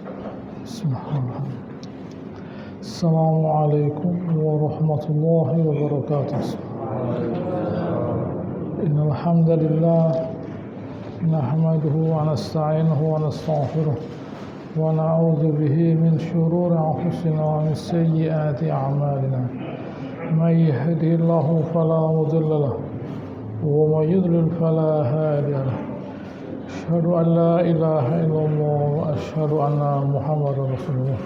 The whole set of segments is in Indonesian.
Bismillahirrahmanirrahim. Assalamualaikum warahmatullahi wabarakatuh. Innal hamdalillah nahmaduhu wa nasta'inuhu wa nastaghfiruh wa na'udzu bihi min shururi anfusina wa min sayyiati a'malina. May yahdihillahu fala mudilla lahu wa may yudlil fala hadiya lahu. أشهد أن لا إله إلا الله وأشهد أن محمدا رسول الله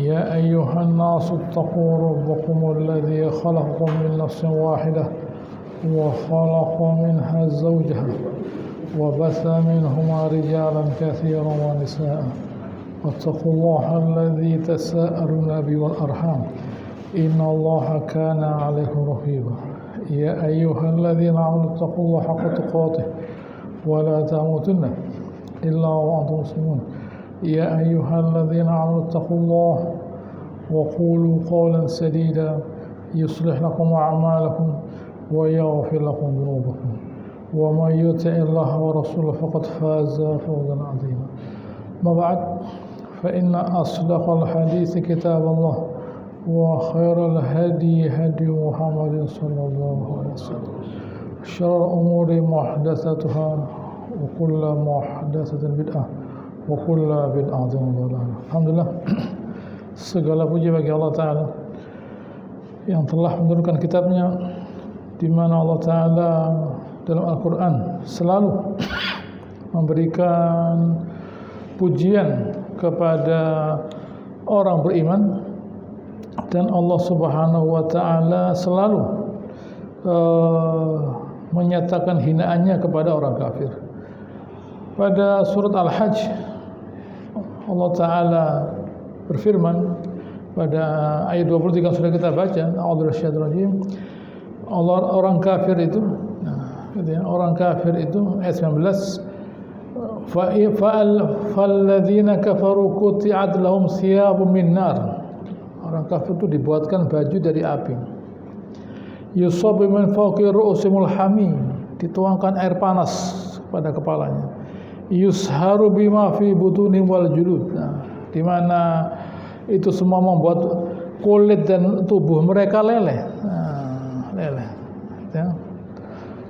يا أيها الناس اتقوا ربكم الذي خلقكم من نفس واحدة وخلق منها زوجها وبث منهما رجالا كثيرا ونساء واتقوا الله الذي تساءلون به والأرحام إن الله كان عليكم رقيبا يا أيها الذين آمنوا اتقوا الله حق تقاته ولا تموتن إلا وأنتم مسلمون يا أيها الذين آمنوا اتقوا الله وقولوا قولا سديدا يصلح لكم أعمالكم ويغفر لكم ذنوبكم ومن يطع الله ورسوله فقد فاز فوزا عظيما ما بعد فإن أصدق الحديث كتاب الله وخير الهدي هدي محمد صلى الله عليه وسلم شر الأمور محدثاتها وكل محدثة بدعة وكل بدعة ضلالة. Alhamdulillah, segala puji bagi Allah Ta'ala yang telah menurunkan kitabnya, di mana Allah Ta'ala dalam Al-Quran selalu memberikan pujian kepada orang beriman, dan Allah Subhanahu wa Ta'ala selalu menyatakan hinaannya kepada orang kafir. Pada surat Al-Hajj Allah Ta'ala berfirman pada ayat 23 sudah kita baca, a'udzubillahi orang kafir itu, orang kafir itu ayat 19, falladzina kafaru quti'at lahum thiyabun min nar. Orang kafir itu dibuatkan baju dari api. Yusabu min fawqi ru'usimul hamim, dituangkan air panas pada kepalanya. Yusharu bima fi butunihim wal julud, di mana itu semua membuat kulit dan tubuh mereka leleh. Leleh. Ya.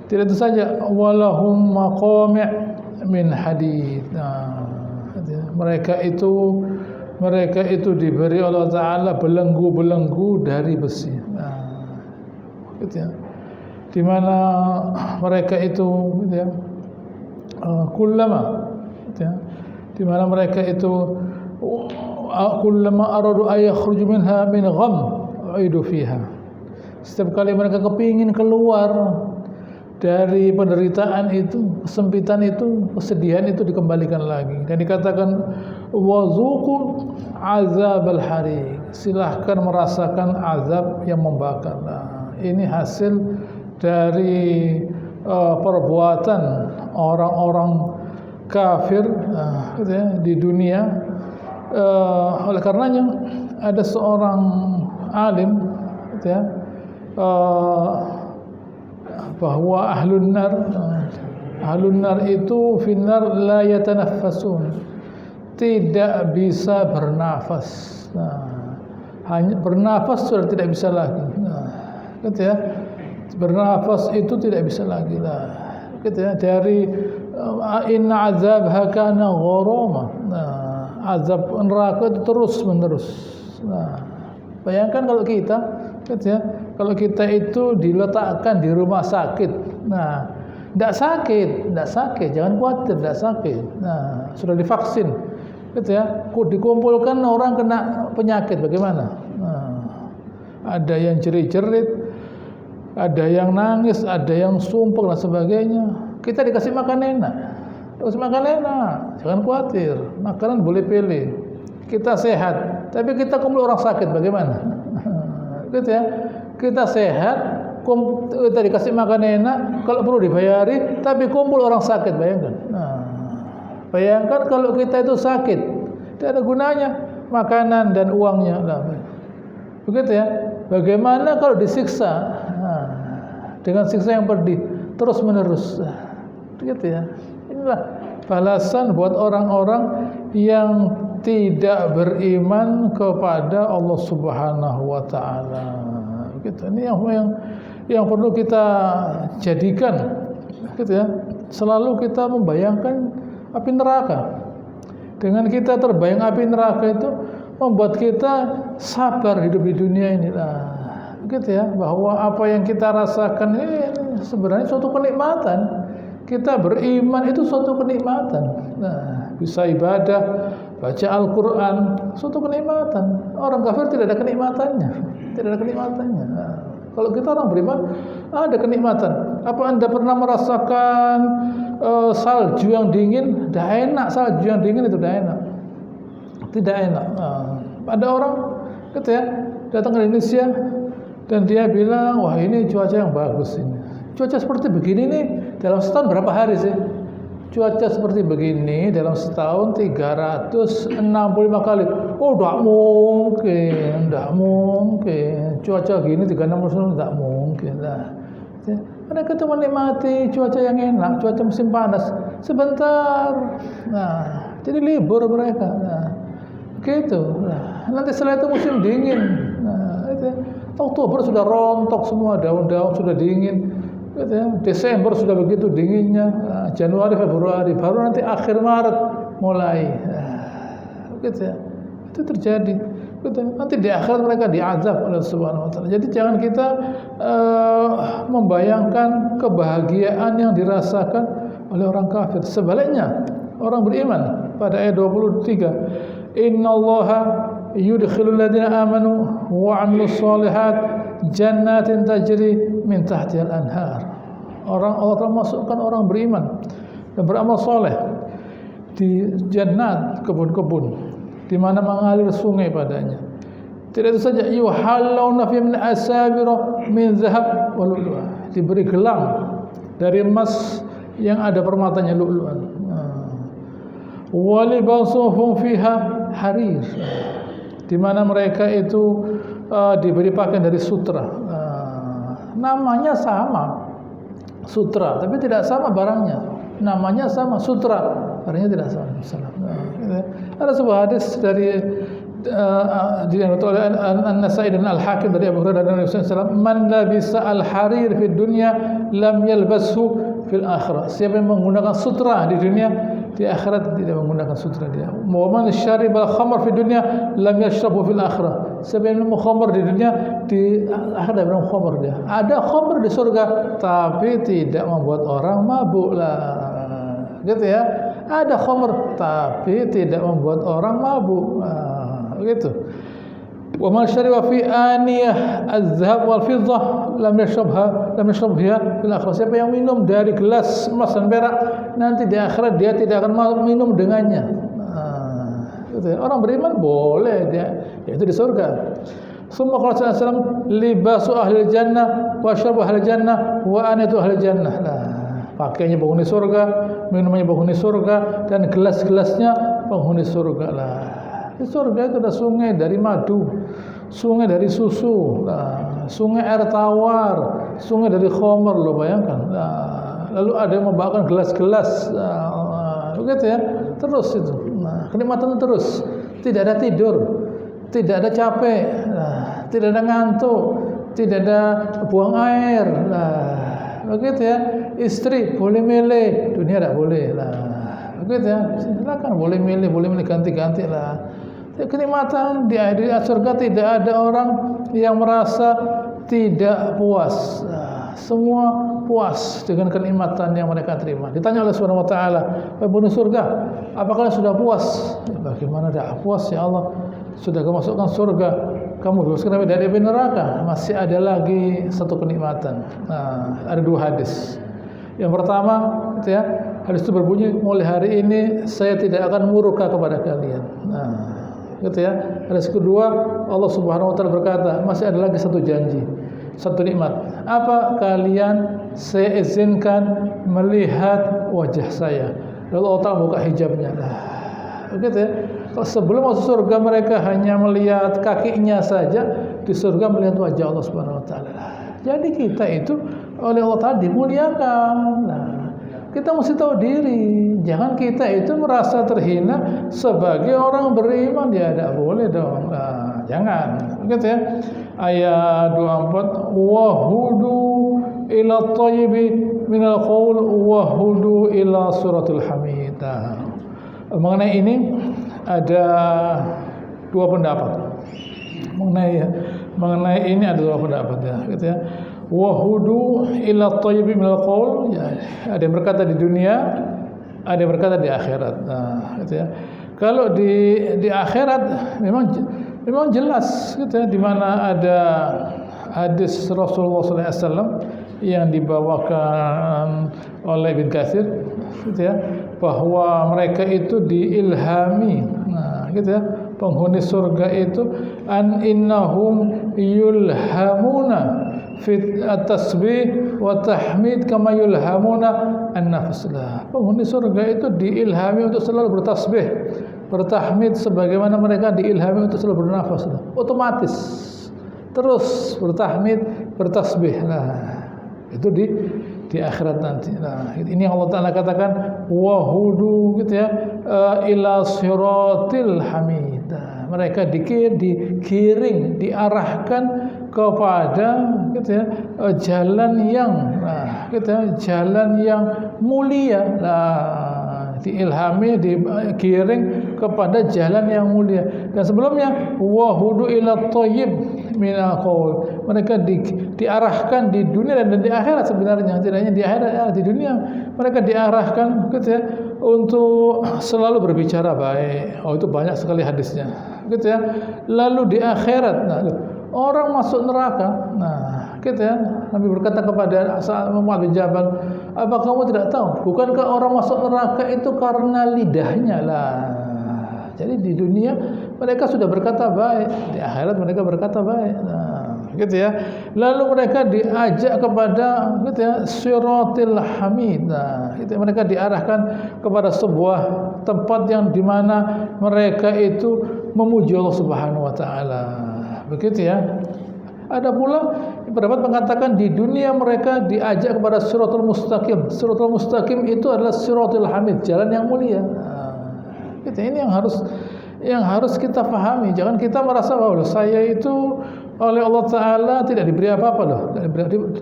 Tidak itu saja, walahum maqami' min hadid. Mereka itu diberi Allah Ta'ala belenggu-belenggu dari besi. Gitu ya. Di mana mereka itu gitu ya, kullama gitu ya, di mana mereka itu kullama aradu ay yakhruju minha min gham uidu fiha. Setiap kali mereka kepingin keluar dari penderitaan itu, kesempitan itu, kesedihan itu, dikembalikan lagi dan dikatakan wazuqu azabal hariq, silahkan merasakan azab yang membakar. Ini hasil dari perbuatan orang-orang kafir gitu ya, di dunia. Oleh karenanya ada seorang alim gitu ya, bahwa ahlun nar itu finnar la yatanaffasun, tidak bisa bernafas. Hanya bernafas sudah tidak bisa lagi. Gitu ya, bernafas itu tidak bisa lagi lah. Gitu ya, dari inna azabha kana gharama. Azab neraka itu terus menerus. Bayangkan kalau kita, gitu ya, kalau kita itu diletakkan di rumah sakit. Tidak sakit, jangan khawatir, tidak sakit. Sudah divaksin, gitu ya. Dikumpulkan orang kena penyakit, bagaimana? Ada yang jerit-jerit, ada yang nangis, ada yang sumpah dan sebagainya. Kita dikasih makan enak, jangan khawatir. Makanan boleh pilih. Kita sehat, tapi kita kumpul orang sakit, bagaimana? Gitu ya. Kita sehat, kita dikasih makan enak, kalau perlu dibayari, tapi kumpul orang sakit, bayangkan. Bayangkan kalau kita itu sakit, tidak ada gunanya makanan dan uangnya. Begitu ya. Bagaimana kalau disiksa? Dengan siksa yang pedih terus menerus. Begitu ya. Inilah balasan buat orang-orang yang tidak beriman kepada Allah Subhanahu wa taala. Gitu. Ini yang perlu kita jadikan, gitu ya. Selalu kita membayangkan api neraka. Dengan kita terbayang api neraka itu membuat kita sabar hidup di dunia ini lah. Gitu ya, bahwa apa yang kita rasakan ini sebenarnya suatu kenikmatan. Kita beriman itu suatu kenikmatan. Nah, bisa ibadah, baca Al-Quran, suatu kenikmatan. Orang kafir tidak ada kenikmatannya. Tidak ada kenikmatannya. Nah, kalau kita orang beriman, ada kenikmatan. Apa Anda pernah merasakan salju yang dingin? Dah enak, salju yang dingin itu dah enak. Tidak enak. Nah, ada orang gitu ya, datang ke Indonesia dan dia bilang, wah ini cuaca yang bagus ini. Cuaca seperti begini nih dalam setahun berapa hari sih? Cuaca seperti begini dalam setahun 365 kali. Oh, tidak mungkin. Cuaca gini 365 tidak mungkin lah. Mereka itu menikmati cuaca yang enak, cuaca musim panas sebentar. Nah, jadi libur mereka. Nah, gitu. Nah, nanti setelah itu musim dingin. Nah, itu Oktober sudah rontok semua, daun-daun sudah dingin. Gitu ya. Desember sudah begitu dinginnya. Nah, Januari, Februari, baru nanti akhir Maret mulai. Nah, gitu ya. Itu terjadi. Gitu. Nanti di akhirat mereka diazab oleh Subhanahu wa taala. Jadi jangan kita membayangkan kebahagiaan yang dirasakan oleh orang kafir. Sebaliknya, orang beriman pada ayat 23, innallaha yudkhilul ladzina amanu wa 'amilus shalihat jannatin tajri min tahtihal anhar. Orang masukkan orang beriman dan beramal soleh di jannat, kebun-kebun di mana mengalir sungai padanya. Tidak itu saja, yuhallawna fi min asabira min zahab wal lu'lu'ah, diberi gelang dari emas yang ada permatanya lu'lu'an. Wa libasuhum fiha harir, di mana mereka itu diberi pakaian dari sutra. Namanya sama, sutra, tapi tidak sama barangnya. Namanya sama, sutra, barangnya tidak sama. Ada sebuah hadis dari diriwayatkan oleh An-Nasa'i dan Al-Hakim dari Abu Hurairah dan Nabi sallallahu alaihi wasallam, man labisa al-harir fi dunya lam yalbashu fil akhirah. Siapa yang menggunakan sutra di dunia, di akhirat tidak menggunakan sutra dia. Wa man syaribal khamr fi dunya lam yashrabu fil akhirah. Siapa yang minum khamr di dunia, di akhirat minum khamr dia. Ada khamr di surga tapi tidak membuat orang mabuk lah. Gitu ya. Ada khamr tapi tidak membuat orang mabuk. Begitu. Wa man syariba fi aniyah az-zahab wal fiddah lam yashrabha fil akhirah. Siapa yang minum dari gelas emas dan perak, nanti di akhirat dia tidak akan minum dengannya. Gitu ya. Orang beriman boleh dia, yaitu di surga. Summa qala sallallahu alaihi wasallam, libasu ahli jannah wa syarabu ahli jannah wa anatu ahli jannah. Pakainya penghuni surga, minumannya penghuni surga, dan gelas-gelasnya penghuni surga lah. Di surga itu ada sungai dari madu, sungai dari susu, sungai air tawar, sungai dari khamr, lo bayangkan. Lalu ada yang membawakan gelas-gelas, begitu ya, terus itu. Kenikmatan terus, tidak ada tidur, tidak ada capek, tidak ada ngantuk, tidak ada buang air, begitu ya. Istri boleh milih, dunia tidak boleh lah. Begitu ya, silakan boleh milih ganti-ganti lah. Kenikmatan di surga tidak ada orang yang merasa tidak puas. Semua puas dengan kenikmatan yang mereka terima. Ditanya oleh Subhanahu wa taala, "Penghuni surga, apakah kalian sudah puas?" Ya, bagaimana tidak puas ya Allah? Sudah kemasukkan surga, kamu bebaskan dari api neraka, masih ada lagi satu kenikmatan. Ada dua hadis. Yang pertama, gitu ya, hadis itu berbunyi, mulai hari ini saya tidak akan murka kepada kalian. Gitu ya. Hadis kedua, Allah Subhanahu wa taala berkata, masih ada lagi satu janji, satu nikmat. Apa kalian saya izinkan melihat wajah saya. Lalu Allah Ta'ala buka hijabnya. Begitu ya. Sebelum masuk surga mereka hanya melihat kakinya saja, di surga melihat wajah Allah Subhanahu wa taala. Jadi kita itu oleh Allah Ta'ala dimuliakan. kita mesti tahu diri. Jangan kita itu merasa terhina sebagai orang beriman. Ya tidak boleh dong. Nah, jangan. Gitu ya. Ayat 24, wahudu ila thayyibi minal qaul wahudu ila suratul hamid. Mengenai ini ada dua pendapat. Mengenai ini ada dua pendapat ya, gitu ya. Wahudu ila thayyibi minal qaul, ya, ada yang berkata di dunia, ada yang berkata di akhirat. Nah, gitu ya. Kalau di akhirat memang jelas gitu ya, di mana ada hadis Rasulullah SAW yang dibawakan oleh Ibn Katsir gitu ya, bahwa mereka itu diilhami. Nah, gitu ya, penghuni surga itu an innahum yulhamuna fit at-tasbih wa tahmid kama yulhamuna an-nafs. Penghuni surga itu diilhami untuk selalu bertasbih, bertahmid sebagaimana mereka diilhami untuk selalu bernafas. Otomatis terus bertahmid, bertasbih. Nah, itu di akhirat nanti. Nah, ini yang Allah Ta'ala katakan wahudu gitu ya, ila siratil hamid. Nah, mereka dikiring, diarahkan kepada gitu ya, jalan yang gitu ya, jalan yang mulia. Nah, diilhami, dikiring kepada jalan yang mulia. Dan sebelumnya wahudu ila thayyib minal qaul. Mereka diarahkan di dunia dan di akhirat sebenarnya. Tidak hanya di akhirat, di dunia mereka diarahkan gitu ya, untuk selalu berbicara baik. Oh, itu banyak sekali hadisnya. Gitu ya. Lalu di akhirat, nah, orang masuk neraka. Nah, gitu ya. Nabi berkata kepada Mu'adz bin Jabal, "Apa kamu tidak tahu? Bukankah orang masuk neraka itu karena lidahnya lah?" Jadi di dunia mereka sudah berkata baik, di akhirat mereka berkata baik. Nah, gitu ya. Lalu mereka diajak kepada gitu ya, siratil hamid. Nah, itu mereka diarahkan kepada sebuah tempat yang dimana mereka itu memuji Allah Subhanahu wa taala. Begitu ya. Ada pula pendapat mengatakan di dunia mereka diajak kepada siratul mustaqim. Siratul mustaqim itu adalah siratul hamid, jalan yang mulia. Gitu, ini yang harus kita pahami. Jangan kita merasa bahwa saya itu oleh Allah Ta'ala tidak diberi apa-apa loh.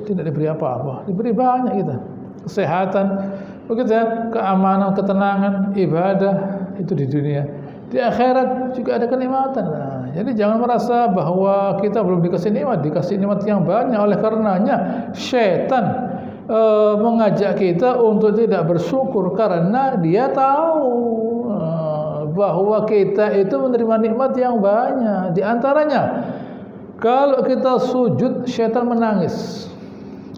Tidak diberi apa-apa. Diberi banyak kita. Kesehatan, begitu ya, keamanan, ketenangan, ibadah, itu di dunia. Di akhirat juga ada kenikmatan. Nah, jadi jangan merasa bahwa kita belum dikasih nikmat yang banyak. Oleh karenanya syaitan mengajak kita untuk tidak bersyukur karena dia tahu bahwa kita itu menerima nikmat yang banyak. Di antaranya, kalau kita sujud, syaitan menangis.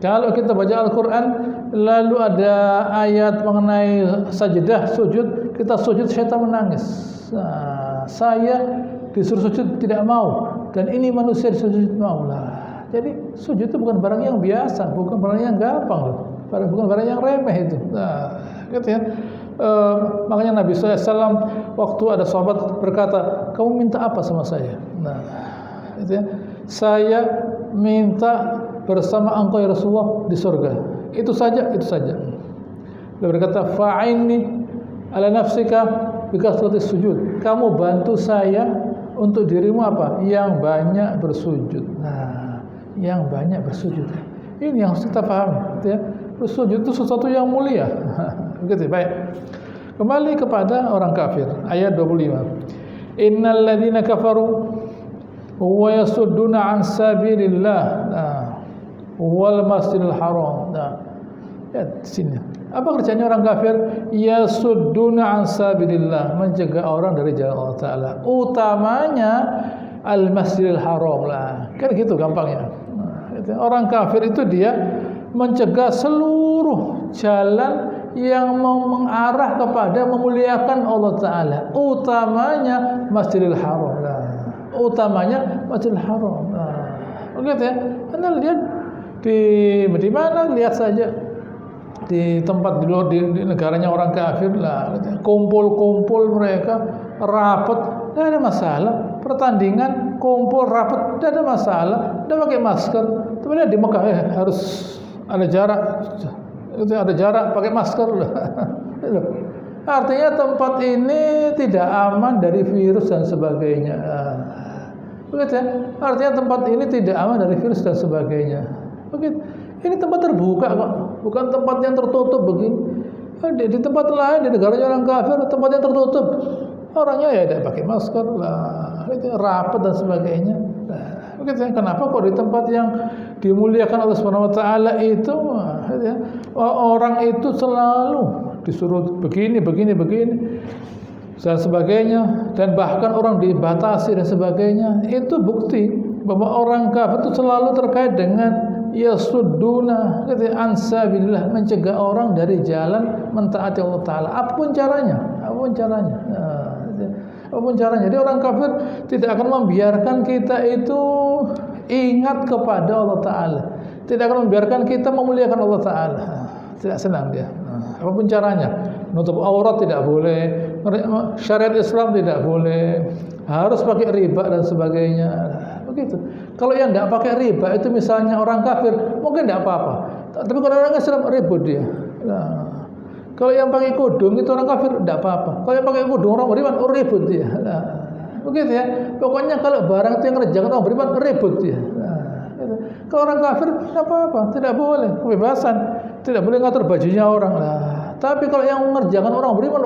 Kalau kita baca Al-Quran, lalu ada ayat mengenai sajdah, sujud, kita sujud, syaitan menangis. Nah, saya disuruh sujud tidak mau, dan ini manusia disuruh sujud mau lah. Jadi sujud itu bukan barang yang biasa, bukan barang yang gampang loh, bukan barang yang remeh itu. Nah, gitu ya. Makanya Nabi SAW waktu ada sahabat berkata, kamu minta apa sama saya? Nah, itu ya, saya minta bersama engkau ya Rasulullah di surga. Itu saja. Dia berkata, fa'inni ala nafsika bikasrati sujud. Kamu bantu saya untuk dirimu apa? Yang banyak bersujud. Nah, yang banyak bersujud. Ini yang harus kita pahami, gitu ya. Bersujud itu sesuatu yang mulia. Begitu, baik. Kembali kepada orang kafir, ayat 25. Innal ladzina kafaru wa yasudduna an sabilillah wal masjidil haram. Nah, ya sini. Apa kerjanya orang kafir? Yasudduna an sabilillah, mencegah orang dari jalan Allah Taala. Utamanya al masjidil haram lah. Kan gitu gampangnya. Nah, orang kafir itu dia mencegah seluruh jalan yang mengarah kepada memuliakan Allah Ta'ala, utamanya Masjidil Haram. Utamanya Masjidil Haram. Begitu ya. Anda lihat di mana, lihat saja di tempat di luar, di negaranya orang kafir lah, kumpul mereka rapat, tidak ada masalah. Pertandingan kumpul rapat, tidak ada masalah. Tidak pakai masker. Tapi di Mekah harus ada jarak. Itu ada jarak, pakai masker lah. Artinya tempat ini tidak aman dari virus dan sebagainya. Begitu ya? Artinya tempat ini tidak aman dari virus dan sebagainya. Begitu. Ini tempat terbuka kok, bukan tempat yang tertutup begini. Di tempat lain, di negaranya orang kafir, tempat yang tertutup, orangnya ya tidak pakai masker lah, itu rapat dan sebagainya. Nah, begitu ya? Kenapa kok di tempat yang dimuliakan Allah Subhanahu Wa Taala itu, ya, orang itu selalu disuruh begini dan sebagainya, dan bahkan orang dibatasi dan sebagainya. Itu bukti bahwa orang kafir itu selalu terkait dengan yasudduna ansabilillah, mencegah orang dari jalan mentaati Allah Ta'ala apapun caranya. Jadi orang kafir tidak akan membiarkan kita itu ingat kepada Allah Ta'ala, tidak akan membiarkan kita memuliakan Allah Ta'ala. Tidak senang dia. Apapun caranya, menutup aurat tidak boleh, syariat Islam tidak boleh, harus pakai riba dan sebagainya. Begitu. Kalau yang tidak pakai riba itu misalnya orang kafir, mungkin tidak apa-apa. Tapi kalau orang Islam ribut dia. Nah, kalau yang pakai kudung itu orang kafir tidak apa-apa. Kalau yang pakai kudung orang beriman, ribut dia. Nah, begitu ya. Pokoknya kalau barang itu yang ngerjakan orang beriman, ribut dia. Nah, gitu. Kalau orang kafir tidak apa-apa, tidak boleh, kebebasan, tidak boleh ngatur bajunya orang. Nah, tapi kalau yang mengerjakan orang beriman,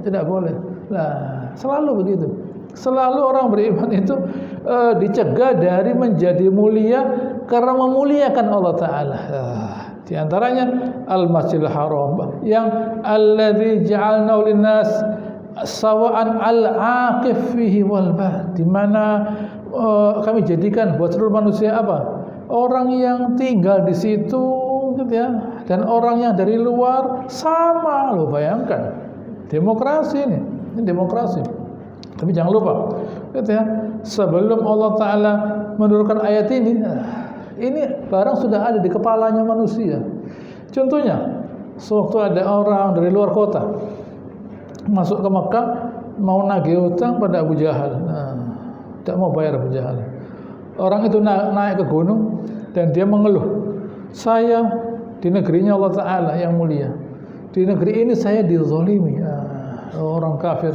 tidak boleh. Nah, selalu begitu. Selalu orang beriman itu dicegah dari menjadi mulia karena memuliakan Allah Ta'ala. Di antaranya Al-Masjidil Haram yang alladzi ja'alnahu linnas sawa'an al-aqif fihi wal bad, di mana kami jadikan buat seluruh manusia apa? Orang yang tinggal di situ gitu ya, dan orang yang dari luar sama. Lo bayangkan. Demokrasi ini demokrasi. Tapi jangan lupa, gitu ya, sebelum Allah Ta'ala menurunkan ayat ini barang sudah ada di kepalanya manusia. Contohnya, sewaktu ada orang dari luar kota masuk ke Mekah, mau nagih utang pada Abu Jahal. Tidak mau bayar Abu Jahal. Orang itu naik ke gunung dan dia mengeluh, saya di negerinya Allah Ta'ala yang mulia, di negeri ini saya dizalimi. Orang kafir,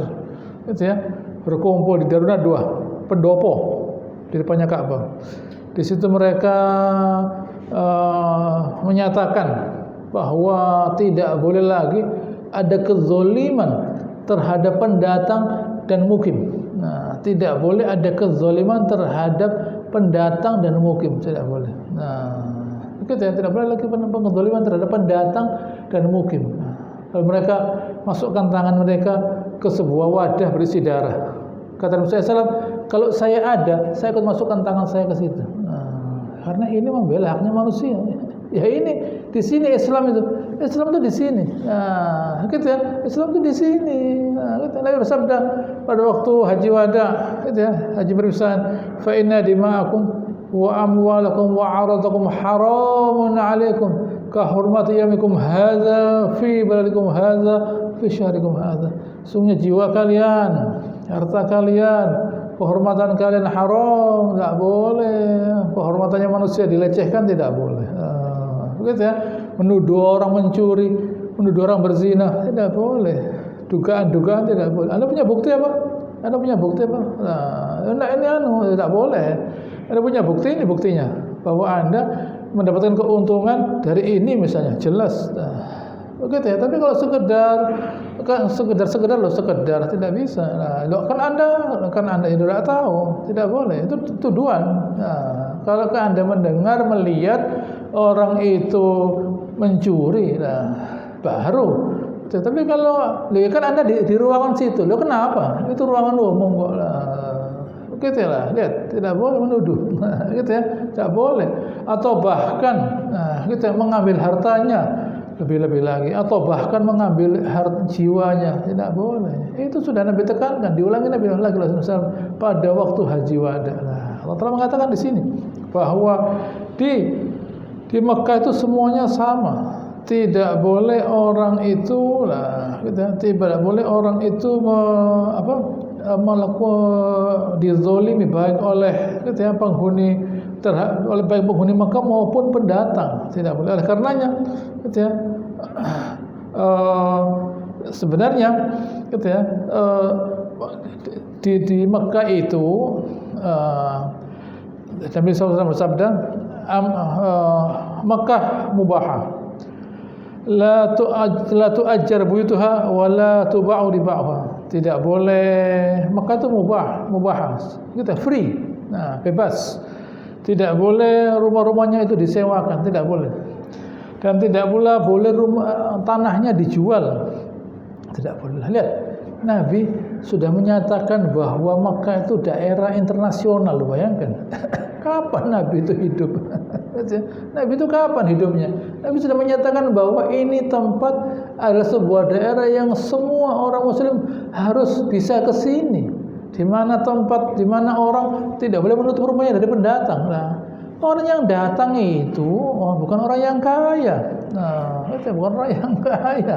gitu ya, berkumpul di Daruna 2 pendopo di depannya Ka'bah. Di situ mereka menyatakan bahwa tidak boleh lagi ada kezoliman terhadap pendatang dan mukim. Nah, tidak boleh ada kezoliman terhadap pendatang dan mukim, tidak boleh. Nah, begitu ya, tidak boleh lagi kezoliman terhadap pendatang dan mukim. Nah, kalau mereka masukkan tangan mereka ke sebuah wadah berisi darah. Kata Rasulullah SAW, kalau saya ada, saya akan masukkan tangan saya ke situ. Karena ini membela haknya manusia. Ya ini di sini Islam itu di sini. Nah, gitu ya, Islam itu di sini. Nah, gitu. Nabi bersabda pada waktu haji wada, gitu ya, haji perpisahan, fa inna dima'akum wa amwalakum wa aradakum haramun 'alaikum ka hurmati yaumikum hadza fi baladikum hadza fi syahrikum hadza. Sungguhnya jiwa kalian, harta kalian, kehormatan kalian haram, tidak boleh. Kehormatannya manusia dilecehkan, tidak boleh. Begitu ya. Menuduh orang mencuri, menuduh orang berzina, tidak boleh. Dugaan-dugaan tidak boleh. Anda punya bukti apa? Anda punya bukti apa? Nah, ini tidak boleh. Anda punya bukti, ini buktinya bahwa Anda mendapatkan keuntungan dari ini misalnya, jelas. Begitu ya. Tapi kalau sekedar tidak bisa. Nah, kan anda tidak tahu, tidak boleh. Itu tuduhan. Nah, kalau Anda mendengar, melihat orang itu mencuri, baru. Tapi kalau kan Anda di ruangan situ, kenapa? Itu ruangan umum kok. Begitu lah, lihat, tidak boleh menuduh. Gitu ya, tidak boleh. Atau bahkan, gitu ya, mengambil hartanya. Lebih-lebih lagi, atau bahkan mengambil harta jiwanya, tidak boleh. Itu sudah Nabi tekankan, diulangi Nabi lagi pada waktu haji wada. Nah, Allah telah mengatakan di sini bahwa di Mekah itu semuanya sama. Tidak boleh orang itu tidak boleh orang itu melakukan dizolimi baik oleh penghuni oleh baik penghuni Mekah maupun pendatang, tidak boleh. Oleh karenanya, gitu ya, sebenarnya, gitu ya, di Mekah itu Nabi SAW bersabda, Mekah mubahah, la tu'ajjar buyutuha wa la tuba'u riba'uha. Tidak boleh, Mekah itu mubah, gitu, free, nah, bebas. Tidak boleh rumah-rumahnya itu disewakan, tidak boleh. Dan tidak pula boleh tanahnya dijual, tidak boleh. Lihat, Nabi sudah menyatakan bahwa Mekah itu daerah internasional, bayangkan. Kapan Nabi itu hidup? Nabi itu kapan hidupnya? Nabi sudah menyatakan bahwa ini tempat adalah sebuah daerah yang semua orang Muslim harus bisa ke sini. Di mana tempat, di mana orang tidak boleh menutup rumahnya dari pendatang. Nah, orang yang datang itu bukan orang yang kaya. Nah, itu bukan orang yang kaya.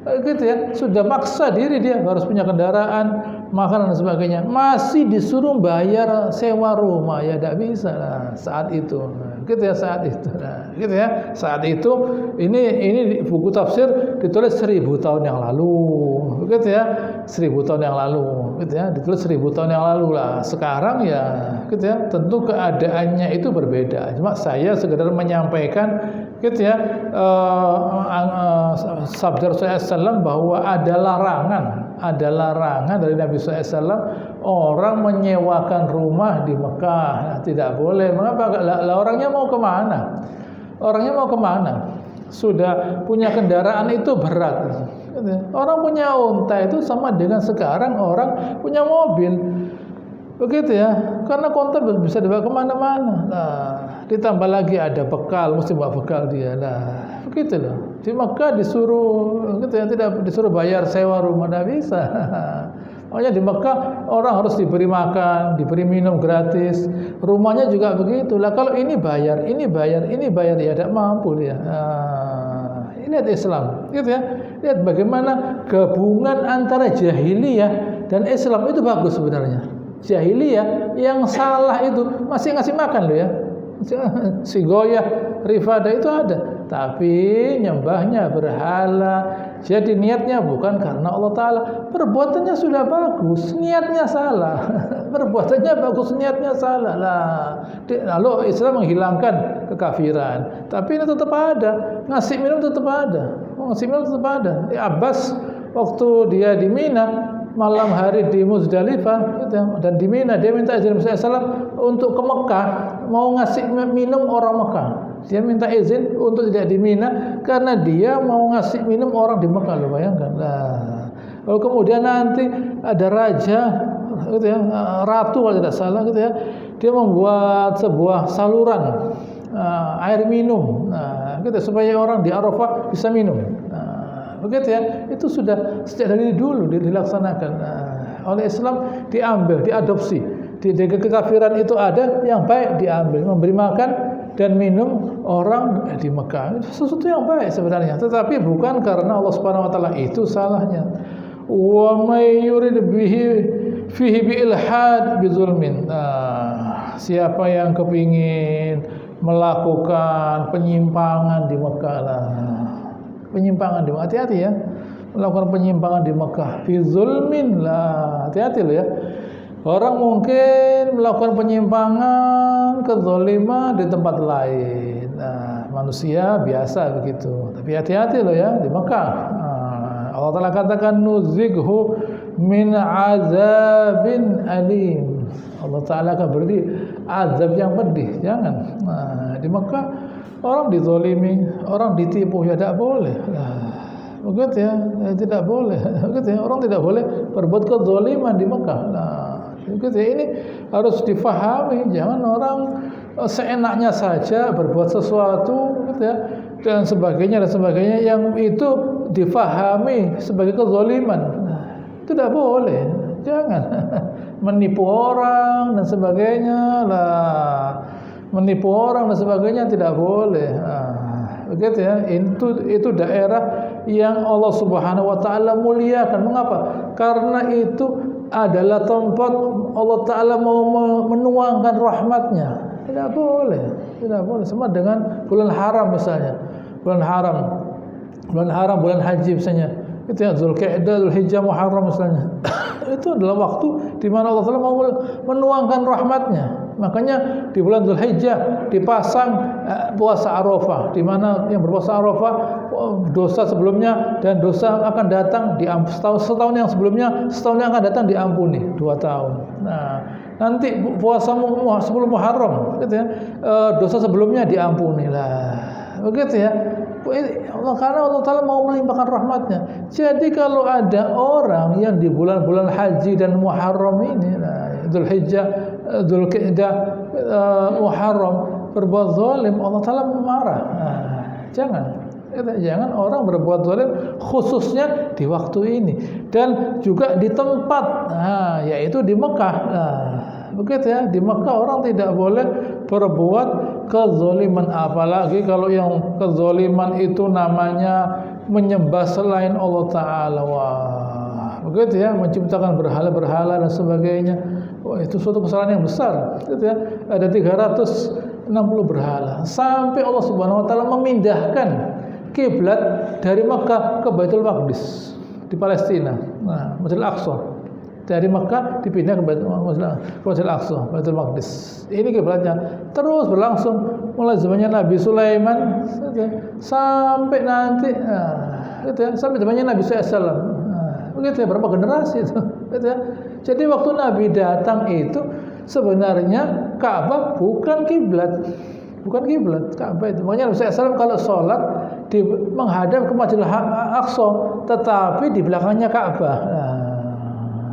Gitu ya, sudah maksa diri dia harus punya kendaraan, makanan dan sebagainya, masih disuruh bayar sewa rumah, ya tidak bisa lah saat itu. Gitu ya, saat itu. Nah, gitu ya, saat itu ini buku tafsir ditulis 1000 tahun yang lalu. Gitu ya, 1000 tahun yang lalu. Gitu ya, ditulis 1000 tahun yang lalu lah. Sekarang ya, gitu ya, tentu keadaannya itu berbeda. Cuma saya sekedar menyampaikan, gitu ya, sabda Rasulullah SAW bahwa ada larangan dari Nabi SAW orang menyewakan rumah di Mekah. Nah, tidak boleh. Mengapa? Orangnya mau kemana? Sudah punya kendaraan itu berat. Orang punya unta itu sama dengan sekarang orang punya mobil. Begitu ya, karena konten bisa dibawa kemana-mana. Nah, ditambah lagi ada bekal, mesti bawa bekal dia. Nah, begitu loh. Di Mekah disuruh, gitu ya, tidak disuruh bayar sewa rumah, tidak bisa. Makanya di Mekah orang harus diberi makan, diberi minum gratis. Rumahnya juga begitu. Lah kalau ini bayar, ya tidak mampu dia. Nah, ini lihat Islam, gitu ya. Lihat bagaimana gabungan antara jahiliyah dan Islam itu bagus sebenarnya. Jahiliyah yang salah itu masih ngasih makan loh ya, si Goyah, Rifadah itu ada, tapi nyembahnya berhala. Jadi niatnya bukan karena Allah Ta'ala. Perbuatannya sudah bagus, niatnya salah. Perbuatannya bagus, niatnya salah lah. Lalu Islam menghilangkan kekafiran, tapi ini tetap ada. Ngasih minum tetap ada. Abbas waktu dia di Mina, malam hari di Muzdalifah, gitu ya, dan di Mina dia minta izin Rasulullah SAW untuk ke Mekah, mau ngasih minum orang Mekah. Dia minta izin untuk tidak di Mina karena dia mau ngasih minum orang di Mekah, lo bayangkan. Nah, lalu kemudian nanti ada raja, gitu ya, ratu kalau tidak salah, gitu ya, dia membuat sebuah saluran air minum, nah, gitu, supaya orang di Arafah bisa minum. Begitu ya, itu sudah sejak dari dulu dilaksanakan. Oleh Islam diambil, diadopsi. Di kekafiran itu ada, yang baik diambil, memberi makan dan minum orang di Mekah. Itu sesuatu yang baik sebenarnya, tetapi bukan karena Allah Subhanahu wa taala itu salahnya. Wa may yurid fihi bi ilhad bi zulmin. Siapa yang kepingin melakukan penyimpangan di Mekah lah. Penyimpangan di Mekah, hati-hati ya, melakukan penyimpangan di Mekah, fi zulmin lah, hati-hati loh ya. Orang mungkin melakukan penyimpangan, kezaliman di tempat lain. Nah, manusia biasa begitu, tapi hati-hati loh ya di Mekah. Allah Ta'ala katakan nuzighu min azabin alim. Allah Ta'ala akan beri azab yang pedih. Jangan. Nah, di Mekah orang dizalimi, orang ditipu, ya tidak boleh. Begitu ya, tidak boleh. Begitu ya, orang tidak boleh berbuat kezaliman di Mekah. Nah, begitu ya, ini harus difahami. Jangan orang seenaknya saja berbuat sesuatu, gitu ya, dan sebagainya yang itu difahami sebagai kezaliman. Nah, itu tidak boleh. Jangan menipu orang dan sebagainya lah. Menipu orang dan sebagainya tidak boleh. Begitu ya. Itu daerah yang Allah Subhanahu wa taala muliakan. Mengapa? Karena itu adalah tempat Allah Ta'ala mau menuangkan rahmatnya. Tidak boleh, tidak boleh. Sama dengan bulan haram misalnya, bulan haram, bulan haji misalnya, itu ya Zulqa'dah, Zulhijjah, Muharram misalnya. Itu adalah waktu di mana Allah Taala mau menuangkan rahmatnya. Makanya di bulan Zulhijjah dipasang puasa Arafah, di mana yang berpuasa Arafah dosa sebelumnya dan dosa akan datang setahun yang sebelumnya, setahun yang akan datang diampuni 2 tahun. Nah, nanti puasa 10 Muharram gitu ya, dosa sebelumnya diampuni lah. Begitu ya. Karena Allah Ta'ala mau melimpahkan rahmatnya. Jadi kalau ada orang yang di bulan-bulan haji dan Muharram ini, Dzulhijjah, Dzulqa'dah, Muharram berbuat zalim, Allah Ta'ala marah. Jangan orang berbuat zalim khususnya di waktu ini dan juga di tempat, yaitu di Mekah. Begitu ya, di Mekah orang tidak boleh berbuat kezaliman, apalagi kalau yang kezaliman itu namanya menyembah selain Allah Ta'ala. Wah, begitu ya, menciptakan berhala-berhala dan sebagainya. Wah, itu suatu kesalahan yang besar. Gitu ya, ada 360 berhala sampai Allah Subhanahu Wa Ta'ala memindahkan kiblat dari Mekah ke Baitul Maqdis di Palestina. Nah, Masjidil Aqsa. Dari Mekah dipindah ke Masjidil Aqsa, Baitul Maqdis. Ini kiblatnya terus berlangsung mulai zamannya Nabi Sulaiman sampai nanti sampai zamannya Nabi SAW. Begitu ya, berapa generasi itu. Gitu ya. Jadi waktu Nabi datang itu sebenarnya Ka'bah bukan kiblat. Bukan kiblat Ka'bah itu. Makanya Nabi SAW kalau sholat menghadap ke Masjidil Aqsa, tetapi di belakangnya Ka'bah.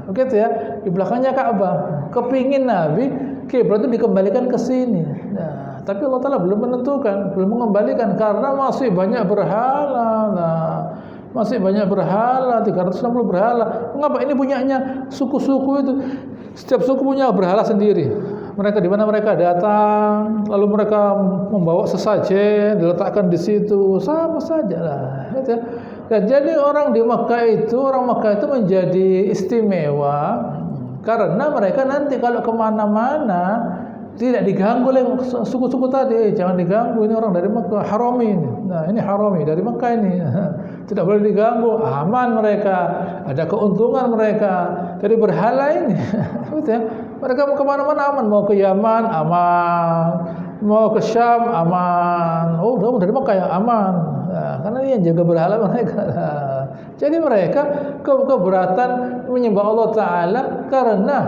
Begitu ya, di belakangnya Ka'bah. Kepingin Nabi kiblat itu dikembalikan ke sini. Nah, tapi Allah Ta'ala belum menentukan, belum mengembalikan karena masih banyak berhala. Nah, masih banyak berhala, 360 berhala. Mengapa ini punyanya suku-suku itu? Setiap suku punya berhala sendiri. Mereka di mana mereka datang, lalu mereka membawa sesajen, diletakkan di situ, sama saja lah. Gitu ya. Dan jadi orang Mekah itu menjadi istimewa karena mereka nanti kalau kemana-mana tidak diganggu oleh suku-suku tadi. Jangan diganggu, ini orang dari Mekah, Harami ini. Nah, ini Harami dari Mekah ini. Tidak boleh diganggu, aman mereka, ada keuntungan mereka. Jadi berhala ini, gitu ya. Mereka mau kemana-mana aman, mau ke Yaman aman, mau ke Syam aman. Oh, kamu dari Mekah ya aman. Nah, karena ini yang jaga berhala mereka. Nah, jadi mereka keberatan menyembah Allah Ta'ala karena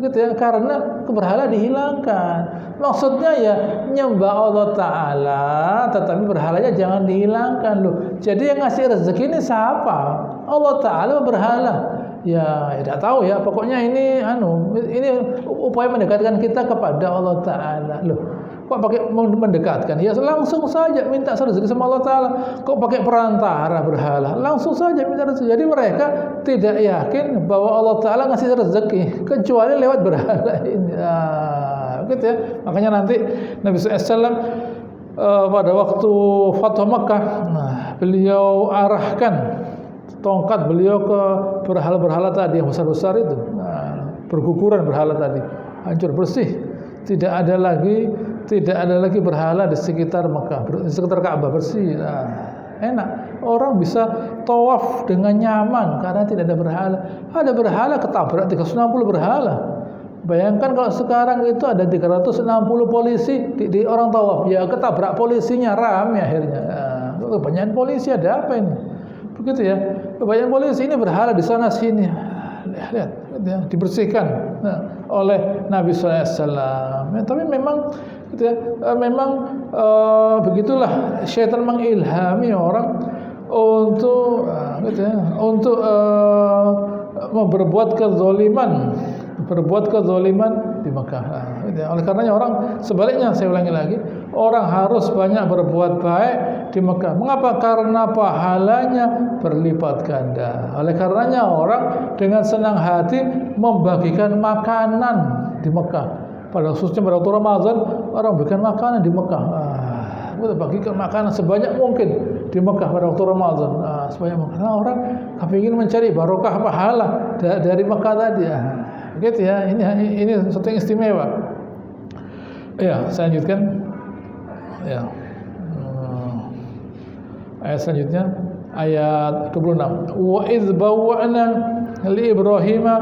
gitu ya, karena berhala dihilangkan. Maksudnya ya menyembah Allah Ta'ala, tetapi berhalanya jangan dihilangkan loh. Jadi yang ngasih rezeki ini siapa? Allah Ta'ala berhala. Ya, tidak tahu ya. Pokoknya ini upaya mendekatkan kita kepada Allah Ta'ala loh. Kok pakai mendekatkan? Ya langsung saja minta rezeki sama Allah Ta'ala. Kok pakai perantara berhala? Langsung saja minta rezeki. Jadi mereka tidak yakin bahwa Allah Ta'ala ngasih rezeki kecuali lewat berhala ini. Gitu ya. Makanya nanti Nabi SAW pada waktu Fathu Makkah, beliau arahkan tongkat beliau ke berhala-berhala tadi yang besar-besar itu. Berguguran berhala tadi, hancur bersih. Tidak ada lagi berhala di sekitar Mekah, di sekitar Ka'bah, bersih. Enak. Orang bisa tawaf dengan nyaman karena tidak ada berhala. Ada berhala ketabrak 360 berhala. Bayangkan kalau sekarang itu ada 360 polisi di orang tawaf, ya ketabrak polisinya, ramai akhirnya. Kebanyakan polisi, ada apa ini? Begitu ya. Kebanyakan polisi ini berhala di sana sini. Lihat, dibersihkan oleh Nabi SAW. Tapi memang gitu ya, begitulah syaitan mengilhami orang untuk gitu ya, untuk berbuat kezaliman di Mekah. Oleh karenanya orang sebaliknya, saya ulangi lagi, orang harus banyak berbuat baik di Mekah. Mengapa? Karena pahalanya berlipat ganda. Oleh karenanya orang dengan senang hati membagikan makanan di Mekah. Pada khususnya pada waktu Ramadan, orang bagikan makanan di Mekah. Kita bagikan makanan sebanyak mungkin di Mekah pada waktu Ramadan. Sebanyak mungkin. Karena orang ingin mencari barokah pahala dari Mekah tadi. Begitu ya. Ini sesuatu yang istimewa. Ya, saya lanjutkan. Ya. Ayat selanjutnya ayat 26. Wa idz bawwa'na li Ibrahima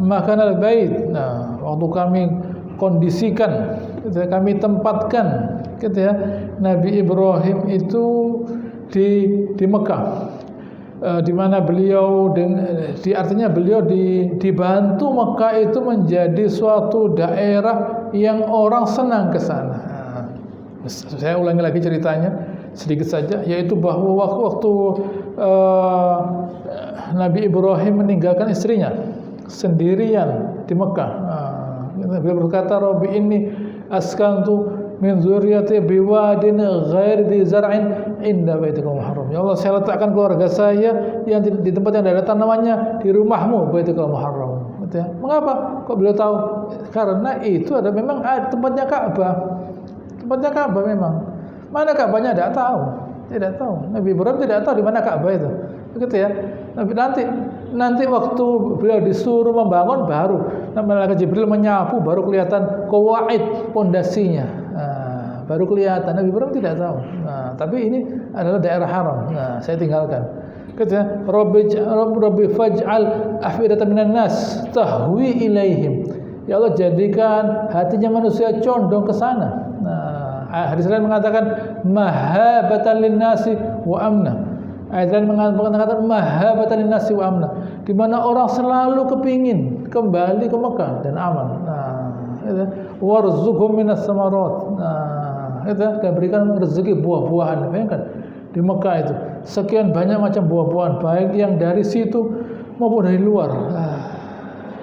makanal bait. Nah, waktu kami kondisikan, kami tempatkan gitu ya, Nabi Ibrahim itu di Mekah. Di mana beliau artinya beliau dibantu Mekah itu menjadi suatu daerah yang orang senang ke sana. Saya ulangi lagi ceritanya sedikit saja, yaitu bahwa waktu Nabi Ibrahim meninggalkan istrinya sendirian di Mekah. Beliau berkata, Rabbi inni askantu min dzurriyyati biwadin ghairi dzi zar'in inda baitikal muharram. Ya Allah, saya letakkan keluarga saya yang di tempat yang ada tanamannya di rumahmu, Baitikal Muharram. Gitu ya. Mengapa? Kok beliau tahu? Karena itu ada memang tempatnya Ka'bah. Tempatnya Ka'bah memang. Mana Ka'bahnya tidak tahu. Tidak tahu. Nabi Ibrahim tidak tahu di mana Ka'bah itu. Begitu ya. Nanti waktu beliau disuruh membangun baru malaikat Jibril menyapu baru kelihatan qawaid pondasinya. Baru kelihatan. Nabi Ibrahim tidak tahu. Tapi ini adalah daerah haram. Saya tinggalkan. Kata Rabbi faj'al afidatan minan nas tahwi ilaihim. Ya Allah, jadikan hatinya manusia condong ke sana. Hadis lain mengatakan mahabatan linnasi wa amna. Ayat lain mengatakan mahabatan linnasi wa amna, di mana orang selalu kepingin kembali ke Mekah dan aman. Warzuqhum minas samarat. Dan berikan rezeki buah-buahan. Bayangkan di Mekah itu sekian banyak macam buah-buahan, baik yang dari situ maupun dari luar.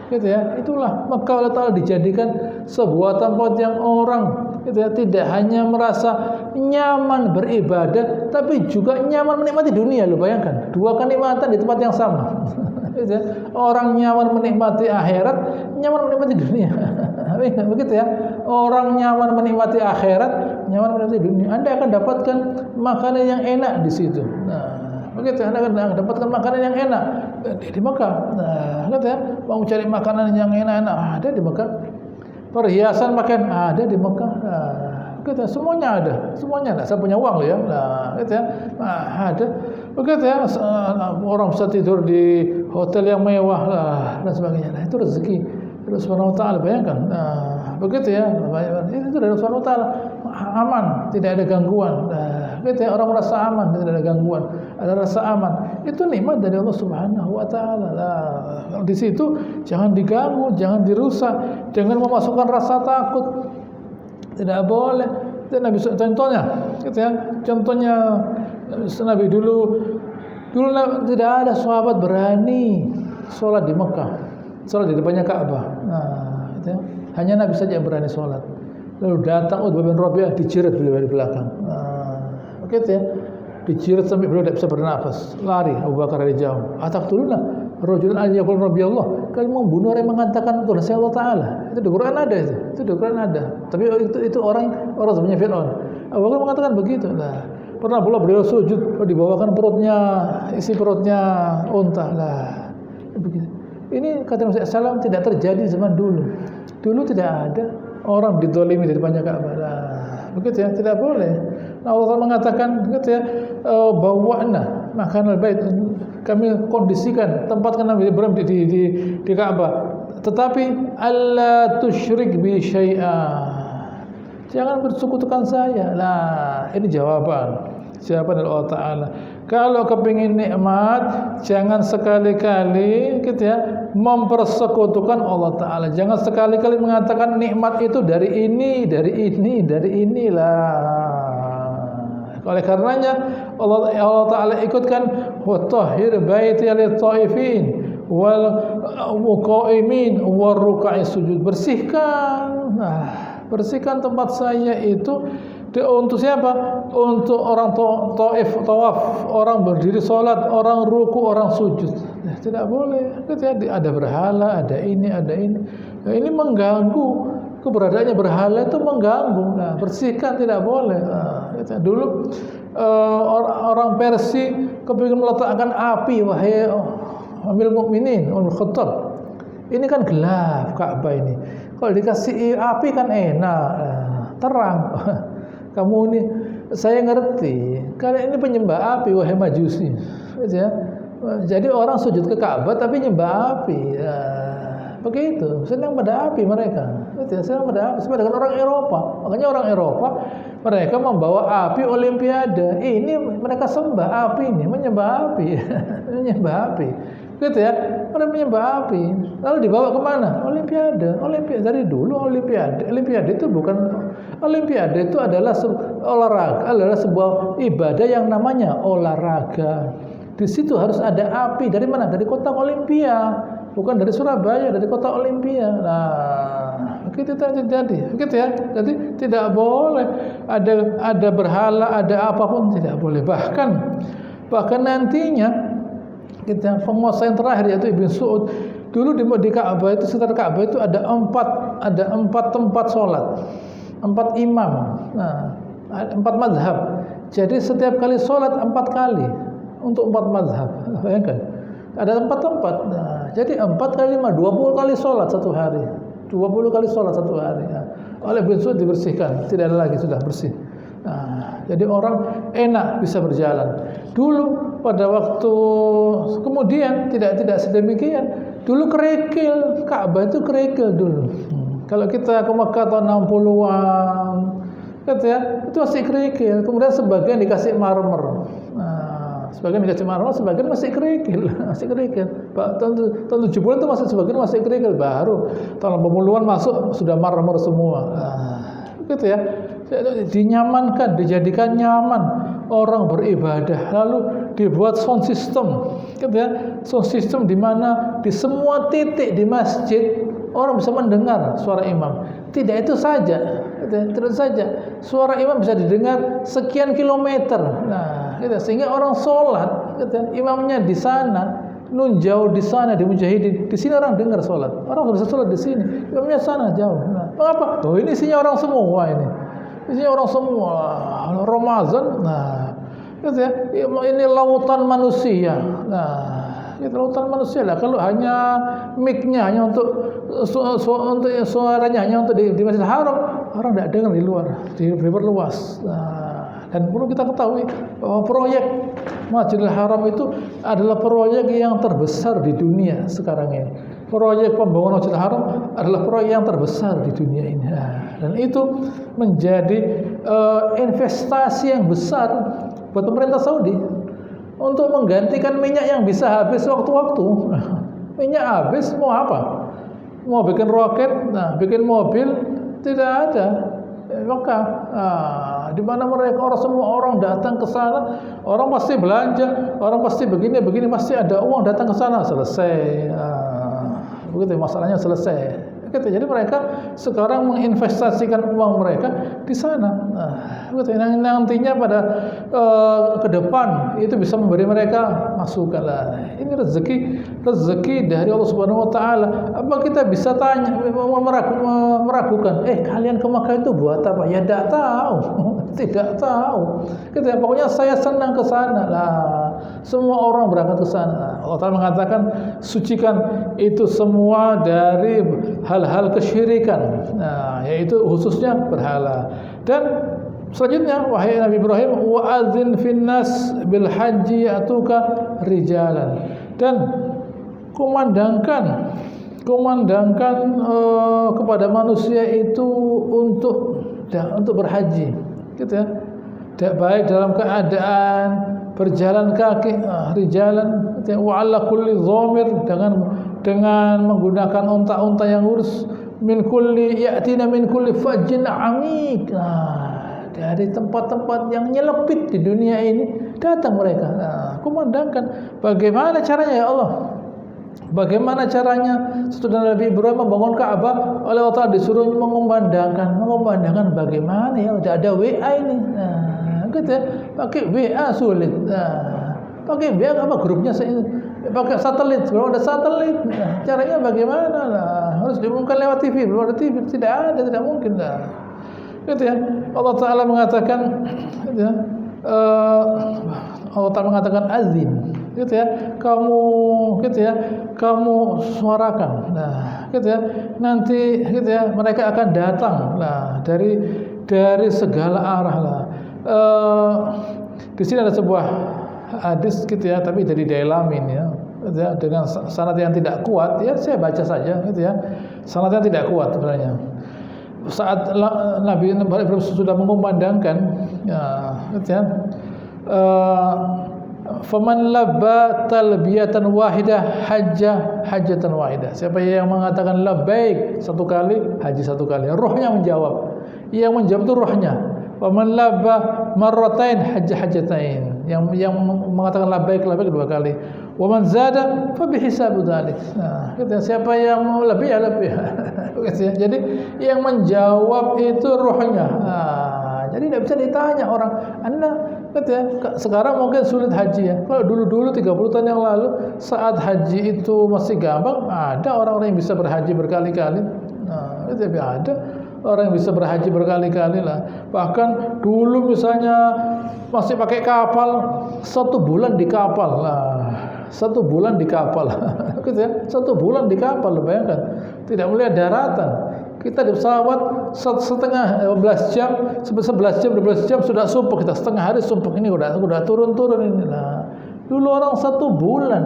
Gitu ya. Itulah Mekah Allah Ta'ala dijadikan sebuah tempat yang orang gitu ya, tidak hanya merasa nyaman beribadah, tapi juga nyaman menikmati dunia. Lu bayangkan, dua kenikmatan di tempat yang sama. Gitu ya. Orang nyaman menikmati akhirat, nyaman menikmati dunia. Begitu ya. Orang nyaman menikmati akhirat, nyaman menikmati dunia. Anda akan dapatkan makanan yang enak di situ. Begitu, Anda akan dapatkan makanan yang enak di Mekah. Lihat ya, mau cari makanan yang enak-enak ada di Mekah. Perhiasan pakaian ada di Mekah. Begitu, semuanya ada. Saya punya uang loh ya. Gitu ya. Ada. Begitu ya, orang bisa tidur di hotel yang mewah dan sebagainya. Itu rezeki dari Subhanahu wa taala, bayangkan. Begitu ya. Itu dari Subhanahu wa taala. Aman, tidak ada gangguan. Gitu ya, orang merasa aman, tidak ada gangguan, ada rasa aman. Itu nikmat dari Allah Subhanahu wa taala. Di situ jangan diganggu, jangan dirusak, jangan memasukkan rasa takut. Tidak boleh. Dan Nabi contohnya, gitu ya. Contohnya Nabi dulu tidak ada sahabat berani sholat di Mekah, sholat di depannya Ka'bah. Gitu ya. Hanya Nabi saja yang berani sholat. Lalu datang Utbah bin Rabi'ah, dijirat beliau dari belakang. Begitu ya, dijirat sampai beliau tidak bisa bernafas, lari. Abu Bakar dari jauh. Ataqtuluna rajulan an yaqul rabbiyallah. Kalian membunuh orang yang mengatakan Tuhan saya Allah Taala. Itu di Quran ada itu. Itu di Quran ada. Tapi itu orang sebenarnya Fir'aun. Abu Bakar mengatakan begitu. Pernah pula beliau sujud, dibawakan isi perutnya unta. Begitu. Ini kata Nabi SAW tidak terjadi zaman dulu. Dulu tidak ada orang didolimi di depannya Ka'bah. Begitu ya, tidak boleh. Allah mengatakan gitu ya, bawa'na makanal bait, kami kondisikan tempatkan Nabi Ibrahim di Ka'bah, tetapi alla tusyrik bi syai'a, jangan bersekutukan saya. Ini jawaban dari Allah Ta'ala. Kalau kepingin nikmat, jangan sekali-kali gitu ya mempersekutukan Allah Ta'ala. Jangan sekali-kali mengatakan nikmat itu dari inilah. Oleh karenanya Allah Ta'ala ikutkan watahhir baiti lit-taifin wal muqaimin war ruk'i sujud. Bersihkan tempat saya itu untuk siapa? Untuk orang taif, tawaf, orang berdiri salat, orang ruku, orang sujud. Tidak boleh. Ada berhala, ada ini. Ini mengganggu. Keberadaannya berhala itu mengganggu. Bersihkan, tidak boleh. Dulu orang Persia kepingin meletakkan api, wahai Amirul Mukminin Umar Khattab. Ini kan gelap Ka'bah ini. Kalau dikasih api kan enak. terang. Kamu ini, saya ngerti, kalian ini penyembah api, wahai Majusi. Gitu ya. Jadi orang sujud ke Ka'bah tapi nyembah api. Ya, begitu, senang pada api mereka. Gitu ya, senang pada api. Sama dengan orang Eropa. Makanya orang Eropa mereka membawa api Olimpiade. Ini mereka sembah api ini, menyembah api, menyembah api. Gitu ya, mereka menyembah api. Lalu dibawa kemana? Olimpiade. Olimpiade dari dulu Olimpiade. Olimpiade itu bukan Olimpiade itu adalah olahraga, adalah sebuah ibadah yang namanya olahraga. Di situ harus ada api. Dari mana? Dari kota Olimpia, bukan dari Surabaya, dari kota Olimpia. Nah, begitu terjadi. Begitu ya. Jadi tidak boleh ada berhala, ada apapun tidak boleh. Bahkan nantinya kita penguasa yang terakhir yaitu Ibn Saud dulu di Ka'bah itu, sekitar Ka'bah itu ada empat tempat sholat, 4 imam, nah 4 mazhab. Jadi setiap kali sholat 4 kali untuk 4 mazhab. Bayangkan ada 4 tempat. Nah, jadi 4 kali 5, 20 kali sholat satu hari, 20 kali sholat satu hari. Nah, oleh Ibn Saud dibersihkan, tidak ada lagi, sudah bersih. Nah, jadi orang enak bisa berjalan. Dulu pada waktu kemudian tidak sedemikian. Dulu kerikil, Ka'bah itu kerikil dulu. Kalau kita ke Mekah tahun 60-an, gitu ya, itu masih kerikil. Kemudian sebagian dikasih marmer. Nah, sebagian dikasih marmer, sebagian masih kerikil, masih kerikil. Tahun 70 itu masih sebagian masih kerikil, baru tahun 80-an masuk sudah marmer semua. Nah, gitu ya. Dinyamankan, dijadikan nyaman orang beribadah, lalu dibuat sound system, gitu ya, sound system di mana di semua titik di masjid orang bisa mendengar suara imam. Tidak itu saja, tidak saja, suara imam bisa didengar sekian kilometer. Nah, gitu, sehingga orang sholat, gitu, imamnya di sana, nun jauh di sana di Mujahidin, di sini orang dengar sholat, orang bisa sholat di sini, imamnya sana jauh. Nah, mengapa? Oh, ini isinya orang semua ini. Isinya orang semua Ramadan. Nah, gitu ya, ini lautan manusia. Nah, itu lautan manusia lah. Kalau hanya mic-nya hanya untuk suaranya hanya untuk di Masjidil Haram, orang tidak dengar di luar, di luas. Nah, dan perlu kita ketahui bahwa proyek Masjidil Haram itu adalah proyek yang terbesar di dunia sekarang ini. Proyek pembangunan Masjidil Haram adalah proyek yang terbesar di dunia ini. Nah, dan itu menjadi investasi yang besar buat pemerintah Saudi untuk menggantikan minyak yang bisa habis waktu-waktu. Minyak habis mau apa? Mau bikin roket, nah bikin mobil tidak ada. Maka di mana mereka semua orang datang ke sana, orang pasti belanja, orang pasti begini pasti ada uang datang ke sana, selesai. Begitu masalahnya selesai. Gitu. Jadi mereka sekarang menginvestasikan uang mereka di sana. Nah, begitu. Nantinya pada ke depan itu bisa memberi mereka masukan lah. Ini rezeki dari Allah Subhanahu Wa Taala. Apa kita bisa tanya meragukan? Kalian ke Makkah itu buat apa? Ya tidak tahu, tidak tahu. Gitu ya. Pokoknya saya senang ke sana lah. Semua orang berangkat ke sana. Allah Taala mengatakan sucikan itu semua dari hal-hal kesyirikan, nah, yaitu khususnya berhala. Dan selanjutnya, wahai Nabi Ibrahim, wa'adzin finnas bil haji ya'tuka rijalan, dan kumandangkan kepada manusia itu untuk berhaji, gitu ya, baik dalam keadaan berjalan kaki, rijalan, wa'ala kulli dhamir, dengan menggunakan unta-unta yang lurus, ya'tina min kulli fajjin amik. Nah, dari tempat-tempat yang nyelipit di dunia ini datang mereka. Nah, kumandangkan bagaimana caranya ya Allah? Bagaimana caranya setelah Nabi Ibrahim membangun Ka'bah, oleh Allah Ta'ala disuruh mengumandangkan bagaimana ya? Tidak ada WA ini. Nah, gitu ya. Pakai WA sulit. Nah, pakai WA apa grupnya pakai satelit, belum ada satelit. Nah, caranya bagaimana? Nah, harus diumumkan lewat TV, belum ada TV, tidak mungkin lah. Gitu ya. Allah Ta'ala mengatakan, gitu ya, Allah Ta'ala mengatakan azin, gitu ya, kamu suarakan. Nah, gitu ya, nanti gitu ya, mereka akan datang. Nah, dari segala arah lah. Di sini ada sebuah hadis gitu ya, tapi dari Dailamin ya, gitu ya, dengan sanad yang tidak kuat ya, saya baca saja gitu ya. Sanadnya tidak kuat sebenarnya. Saat Nabi Ibrahim sudah mengumandangkan ya, gitu ya, faman labba talbiyatan wahidah hajjatan wahidah. Siapa yang mengatakan labbaik satu kali, haji satu kali. Rohnya menjawab. Yang menjawab itu rohnya. Faman labba marratain hajjatain. Yang mengatakan labbaik dua kali. Wa man zada fa bihisabi dzalik. Nah, siapa yang mau lebih ya lebih. Jadi yang menjawab itu rohnya. Nah, jadi tidak bisa ditanya orang, Anda sekarang mungkin sulit haji ya. Kalau dulu 30 tahun yang lalu saat haji itu masih gampang, ada orang-orang yang bisa berhaji berkali-kali. Nah, tapi ada orang yang bisa berhaji berkali-kali lah. Bahkan dulu misalnya masih pakai kapal, 1 bulan di kapal lah. 1 bulan di kapal, gitu ya. 1 bulan di kapal, bayangkan. Tidak melihat daratan. Kita di pesawat setengah 12 jam, 11 jam, 12 jam sudah sumpuk kita. Setengah hari sumpuk ini udah turun ini lah. Dulu orang 1 bulan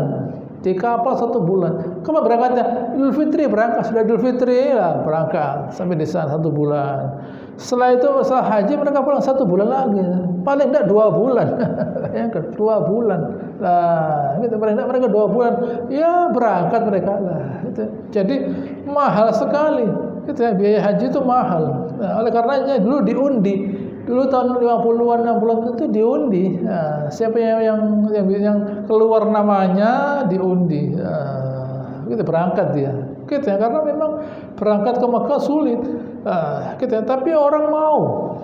di kapal 1 bulan. Kapan berangkatnya? Idul Fitri berangkat, sudah Idul Fitri lah berangkat sampai di sana 1 bulan. Setelah itu setelah haji mereka pulang 1 bulan lagi. Paling enggak 2 bulan. Ya kan, 2 bulan. Lah, gitu paling enggak mereka 2 bulan. Ya berangkat mereka lah. Gitu. Jadi mahal sekali. Gitu ya, biaya haji itu mahal. Nah, oleh karenanya dulu diundi. Dulu tahun 50-an 60-an itu diundi. Nah, siapa yang keluar namanya diundi. Nah, gitu berangkat dia. Gitu ya, karena memang berangkat ke Mekah sulit. Gitu ya, tapi orang mau,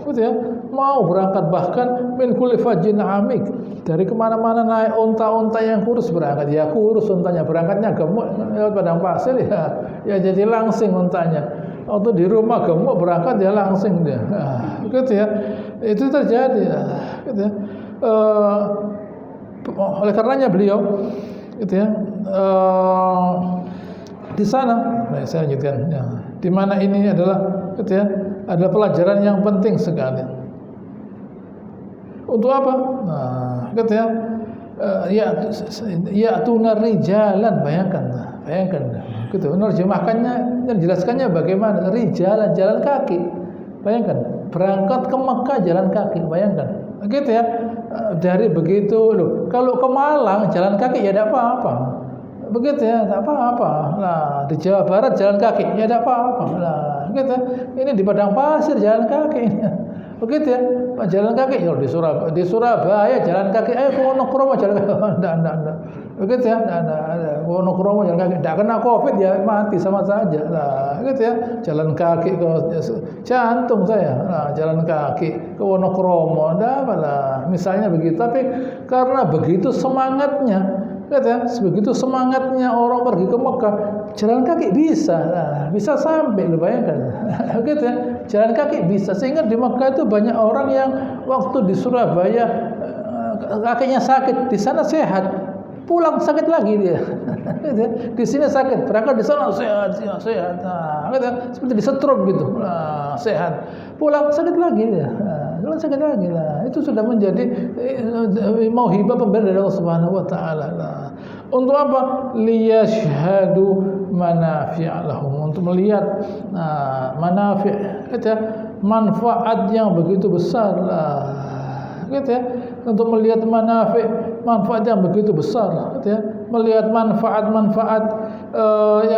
gitu ya, mau berangkat bahkan min kulli fajjin amik, dari kemana-mana naik unta-unta yang kurus berangkat, ya kurus untanya, berangkatnya gemuk lewat padang pasir ya jadi langsing untanya. Waktu di rumah gemuk berangkat ya langsing dia, gitu ya, itu terjadi, gitu ya. Oleh karenanya beliau, gitu ya, di sana, saya lanjutkan, ya, di mana ini adalah, gitu ya, adalah pelajaran yang penting sekali. Untuk apa? Nah, gitu ya, ya tunari jalan, bayangkan, gitu. Menerjemahkannya dan jelaskannya bagaimana? Rijalan, jalan kaki, bayangkan. Berangkat ke Mekah jalan kaki, bayangkan. Gitu ya. Dari begitu loh. Kalau ke Malang jalan kaki ya tidak apa-apa. Begitu ya, tidak apa-apa. Nah, di Jawa Barat jalan kaki ya tidak apa-apa. Nah, gitu. Ini di padang pasir jalan kaki. Begitu ya, jalan kaki. Ya di Surabaya jalan kaki. Ayo ke Wonokromo jalan kaki. Enggak. Begitu ya, enggak. Wonokromo jalan kaki. Tidak kena Covid ya mati sama saja. Nah, gitu ya. Jalan kaki ke jantung saya. Nah, jalan kaki ke Wonokromo. Enggak apalah. Misalnya begitu. Tapi karena begitu semangatnya, begitu semangatnya orang pergi ke Mekah, jalan kaki bisa, bisa sampai, lu bayangkan, gitu ya, jalan kaki bisa, sehingga di Mekah itu banyak orang yang waktu di Surabaya kakinya sakit, di sana sehat, pulang sakit lagi dia, gitu ya. Di sini sakit, berangkat di sana sehat, nah, gitu ya. Seperti di stroke gitu, sehat, pulang sakit lagi dia. Sakit lagi lah. Itu sudah menjadi mauhibah pemberian dari Allah Subhanahu wa taala. Untuk apa? Liyashhadu manafi'a lahum, untuk melihat manafi', gitu ya, manfaat yang begitu besar lah. Gitu ya. Untuk melihat manfaat yang begitu besar, gitu ya. Melihat manfaat-manfaat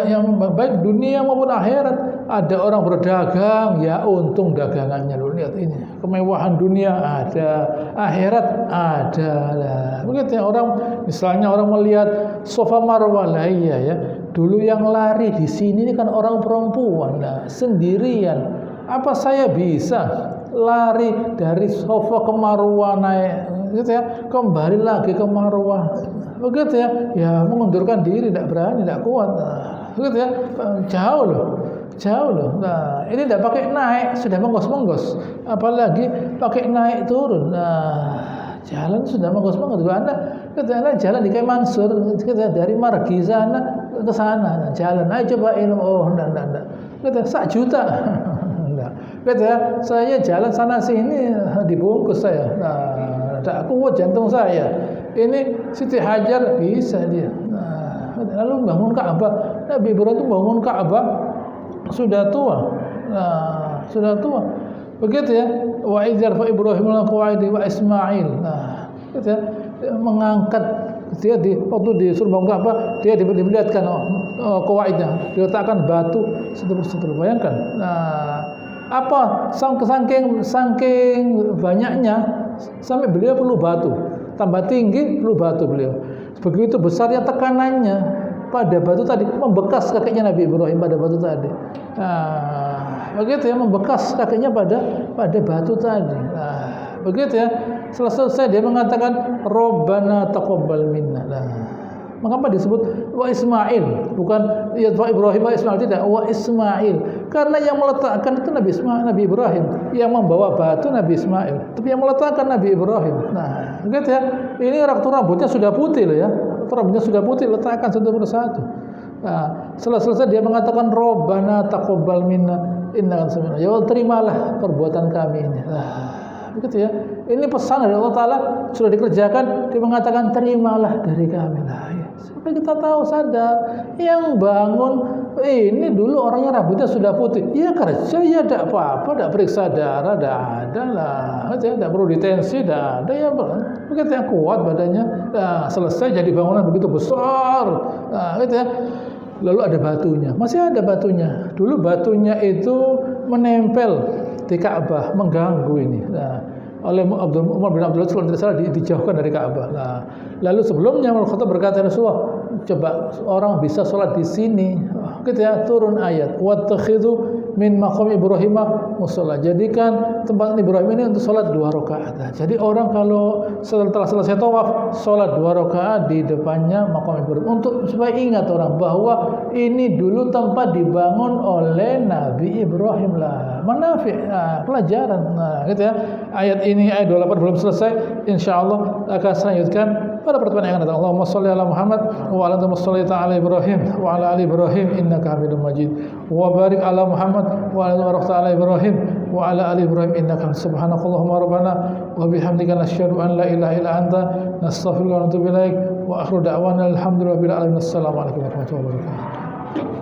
yang baik dunia maupun akhirat. Ada orang berdagang, ya untung dagangannya. Lu lihat ini, kemewahan dunia ada, akhirat ada lah. Begitu ya, orang misalnya orang melihat Safa Marwah lah, iya ya. Dulu yang lari di sini ini kan orang perempuan lah, sendirian. Apa saya bisa lari dari Safa ke Marwah naik, gitu ya, kembali lagi ke Marwah, begitu ya, ya mengundurkan diri, tidak berani, tidak kuat, begitu ya, jauh loh. Nah, ini tidak pakai naik, sudah menggos-menggos, apalagi pakai naik turun. Nah, jalan sudah menggos-menggos. Anda jalan di Kiai Mansur, dari Margi sana ke sana, jalan. Ayo coba ilmu, enggak. Kita 1 juta. Kata saya jalan sana sini dibungkus saya. Nah, tak kuat jantung saya. Ini Siti Hajar bisa dia. Nah, lalu bangun Ka'bah. Nabi Ibrahim itu bangun Ka'bah sudah tua. Nah, sudah tua. Begitu ya. Wa idzar fa Ibrahim al-qawaid wa Ismail. Nah, gitu ya. Mengangkat dia waktu disuruh bangun Ka'bah, dia diperlihatkan qawaidnya, diletakkan batu seterus. Bayangkan. Nah, apa saking banyaknya sampai beliau perlu batu, tambah tinggi perlu batu beliau. Begitu besarnya tekanannya pada batu tadi, membekas kakinya Nabi Ibrahim pada batu tadi. Nah, begitu ya, membekas kakinya pada batu tadi. Nah, begitu ya. Selesai dia mengatakan Rabbana taqabbal minna. Nah, mengapa disebut wa Ismail, bukan ya wa Ibrahim wa Ismail, tidak, wa Ismail, karena yang meletakkan itu Nabi Ibrahim, yang membawa batu Nabi Ismail, tapi yang meletakkan Nabi Ibrahim. Nah, begitu ya. Ini rambutnya sudah putih loh ya, rambutnya sudah putih, letakkan satu persatu. Nah, selesai dia mengatakan Rabbana taqabbal minna innaka sami'un. Ya Allah, terimalah perbuatan kami ini. Nah, begitu ya. Ini pesan dari Allah Ta'ala sudah dikerjakan. Dia mengatakan terimalah dari kami. Nah, ya. Supaya kita tahu, sadar, yang bangun ini dulu orangnya rambutnya sudah putih. Ya kerja, ya tidak apa-apa, tidak periksa darah, tidak ada lah, tidak perlu ditensi, tidak ada ya. Begitu yang kuat badannya. Nah, selesai jadi bangunan begitu besar. Nah, gitu ya. Lalu ada batunya, masih ada batunya. Dulu batunya itu menempel di Ka'bah, mengganggu ini. Nah, oleh Umar bin Abdul Aziz kalau tidak salah dijauhkan dari Ka'bah. Nah, lalu sebelumnya Umar Khattab berkata, Rasulullah, coba orang bisa sholat di sini, gitu ya, turun ayat, wattakhidhu min maqam Ibrahim musalla. Jadikan tempat Ibrahim ini untuk sholat 2 rakaat. Nah, jadi orang kalau setelah selesai tawaf, sholat 2 rakaat di depannya maqam Ibrahim, untuk supaya ingat orang bahwa ini dulu tempat dibangun oleh Nabi Ibrahim lah. Manafi', pelajaran. Nah, gitu ya. Ayat ini ayat 28 belum selesai. Insyaallah akan saya lanjutkan pada pertemuan yang akan datang. Allahumma shalli ala Muhammad wa ala ali ta'ala Ibrahim wa ala ali Ibrahim innaka Hamidum Majid. Wa barik ala Muhammad wa ala ta'ala Ibrahim wa ala ali Ibrahim innaka subhanakallahumma rabbana wa bihamdika nasyhadu an la ilaha illa anta nastaghfiruka wa natubu ilaik wa akhiru da'wana alhamdulillahi rabbil alamin. Assalamu alaikum warahmatullahi wabarakatuh.